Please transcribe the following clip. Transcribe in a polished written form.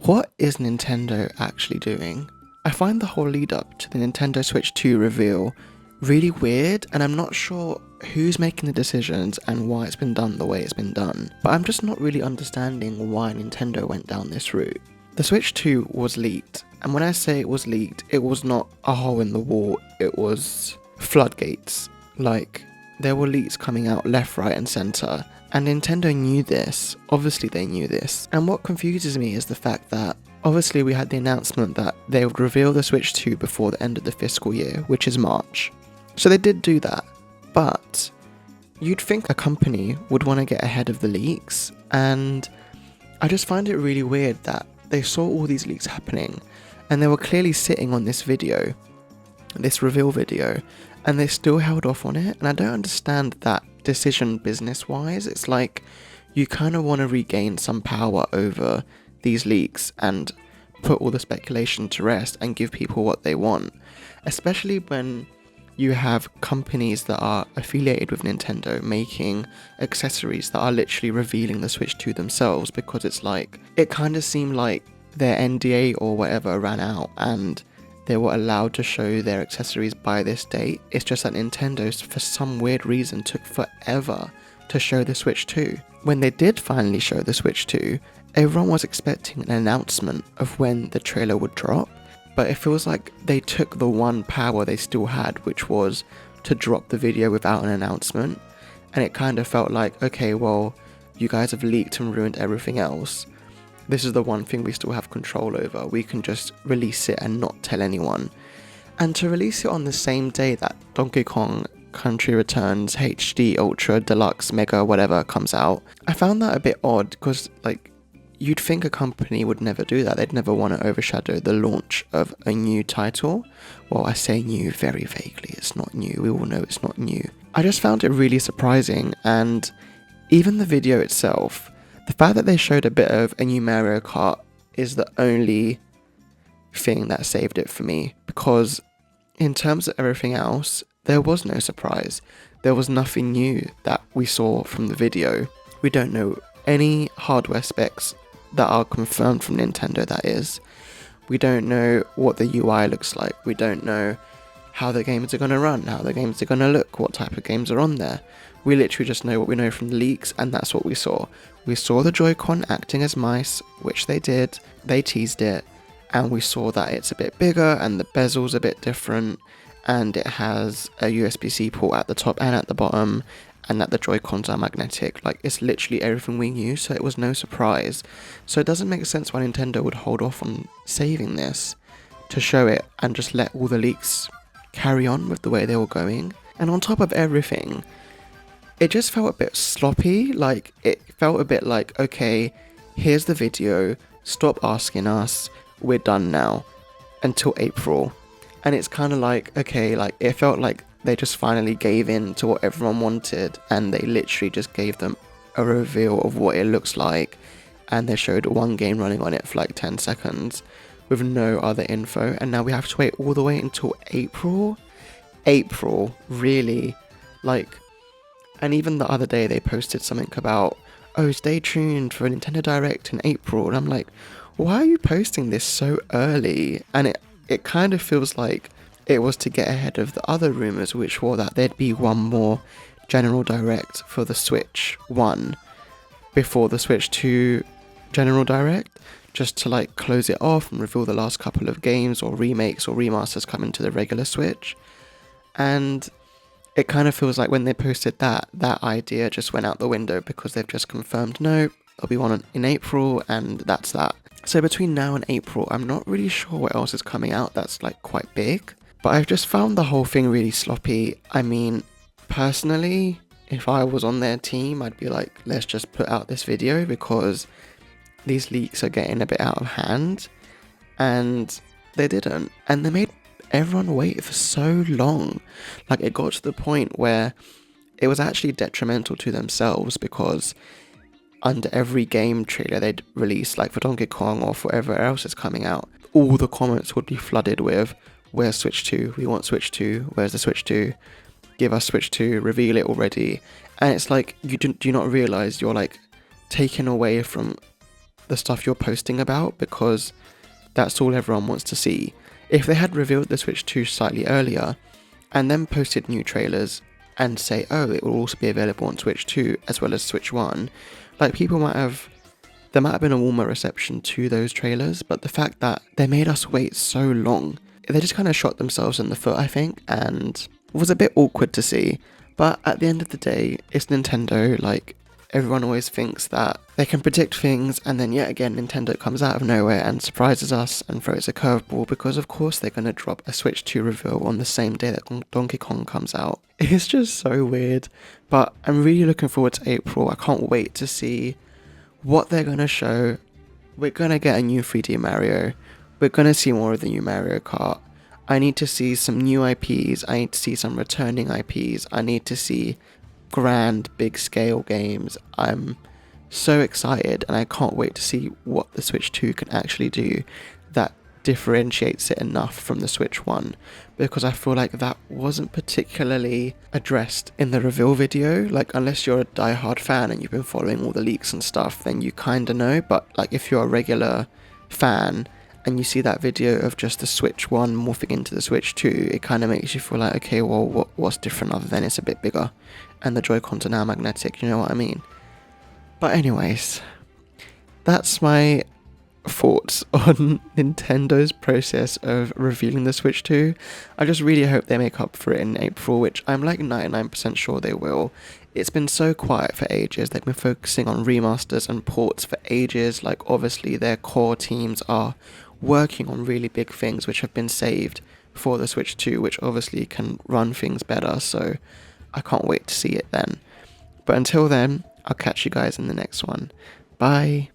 What is Nintendo actually doing? I find the whole lead up to the Nintendo Switch 2 reveal really weird, and I'm not sure who's making the decisions and why it's been done the way it's been done, but I'm just not really understanding why Nintendo went down this route. The Switch 2 was leaked, and when I say it was leaked, it was not a hole in the wall, it was floodgates. Like, there were leaks coming out left, right and centre, and Nintendo knew this. Obviously they knew this. And what confuses me is the fact that obviously we had the announcement that they would reveal the Switch 2 before the end of the fiscal year, which is March. So they did do that, but you'd think a company would want to get ahead of the leaks, and I just find it really weird that they saw all these leaks happening and they were clearly sitting on this video, this reveal video, and they still held off on it. And I don't understand that decision business-wise. It's like you kind of want to regain some power over these leaks and put all the speculation to rest and give people what they want, especially when you have companies that are affiliated with Nintendo making accessories that are literally revealing the Switch 2 themselves, because it's like, it kind of seemed like their NDA or whatever ran out and they were allowed to show their accessories by this date. It's just that Nintendo, for some weird reason, took forever to show the Switch 2. When they did finally show the Switch 2, everyone was expecting an announcement of when the trailer would drop. But it feels like they took the one power they still had, which was to drop the video without an announcement. And it kind of felt like, okay, well, you guys have leaked and ruined everything else. This is the one thing we still have control over. We can just release it and not tell anyone. And to release it on the same day that Donkey Kong Country Returns HD Ultra Deluxe Mega whatever comes out, I found that a bit odd, because like, you'd think a company would never do that. They'd never want to overshadow the launch of a new title. Well, I say new very vaguely. It's not new. We all know it's not new. I just found it really surprising, and even the video itself, the fact that they showed a bit of a new Mario Kart is the only thing that saved it for me, because in terms of everything else, there was no surprise. There was nothing new that we saw from the video. We don't know any hardware specs that are confirmed from Nintendo, that is. We don't know what the UI looks like. We don't know how the games are going to run, how the games are going to look, what type of games are on there. We literally just know what we know from the leaks, and that's what we saw. We saw the Joy-Con acting as mice, which they did. They teased it, and we saw that it's a bit bigger and the bezel's a bit different, and it has a USB-C port at the top and at the bottom, and that the Joy-Cons are magnetic. Like, it's literally everything we knew, so it was no surprise. So it doesn't make sense why Nintendo would hold off on saving this to show it and just let all the leaks carry on with the way they were going. And on top of everything, it just felt a bit sloppy. Like, it felt a bit like, okay, here's the video, stop asking us, we're done now, until April. And it's kind of like, okay, like, it felt like they just finally gave in to what everyone wanted, and they literally just gave them a reveal of what it looks like, and they showed one game running on it for like 10 seconds with no other info, and now we have to wait all the way until April? April, really? Like, and even the other day they posted something about, oh, stay tuned for a Nintendo Direct in April, and I'm like, why are you posting this so early? And it kind of feels like it was to get ahead of the other rumours, which were that there'd be one more General Direct for the Switch 1 before the Switch 2 General Direct, just to like close it off and reveal the last couple of games or remakes or remasters coming to the regular Switch. And it kind of feels like when they posted that idea just went out the window, because they've just confirmed, no, there'll be one in April, and that's that. So between now and April, I'm not really sure what else is coming out that's like quite big. But I've just found the whole thing really sloppy. I mean, personally, if I was on their team, I'd be like, let's just put out this video, because these leaks are getting a bit out of hand. And they didn't. And they made everyone wait for so long. Like, it got to the point where it was actually detrimental to themselves, because under every game trailer they'd release, like for Donkey Kong or for whatever else is coming out, all the comments would be flooded with, where's Switch 2? We want Switch 2. Where's the Switch 2? Give us Switch 2. Reveal it already. And it's like, do you not realise you're like taking away from the stuff you're posting about, because that's all everyone wants to see. If they had revealed the Switch 2 slightly earlier and then posted new trailers and say, oh, it will also be available on Switch 2 as well as Switch 1, like there might have been a warmer reception to those trailers, but the fact that they made us wait so long, they just kind of shot themselves in the foot, I think, and was a bit awkward to see. But at the end of the day, it's Nintendo. Like, everyone always thinks that they can predict things, and then yet again Nintendo comes out of nowhere and surprises us and throws a curveball, because of course they're going to drop a Switch 2 reveal on the same day that Donkey Kong comes out. It's just so weird, but I'm really looking forward to April. I can't wait to see what they're going to show. We're going to get a new 3D Mario. We're going to see more of the new Mario Kart. I need to see some new IPs. I need to see some returning IPs. I need to see grand, big scale games. I'm so excited, and I can't wait to see what the Switch 2 can actually do that differentiates it enough from the Switch 1, because I feel like that wasn't particularly addressed in the reveal video. Like, unless you're a diehard fan and you've been following all the leaks and stuff, then you kind of know, but like if you're a regular fan and you see that video of just the Switch 1 morphing into the Switch 2, it kind of makes you feel like, okay, well, what's different other than it's a bit bigger and the Joy-Cons are now magnetic, you know what I mean? But anyways, that's my thoughts on Nintendo's process of revealing the Switch 2. I just really hope they make up for it in April, which I'm like 99% sure they will. It's been so quiet for ages. They've been focusing on remasters and ports for ages. Like, obviously their core teams are working on really big things which have been saved for the Switch 2, which obviously can run things better, so I can't wait to see it then. But until then, I'll catch you guys in the next one. Bye!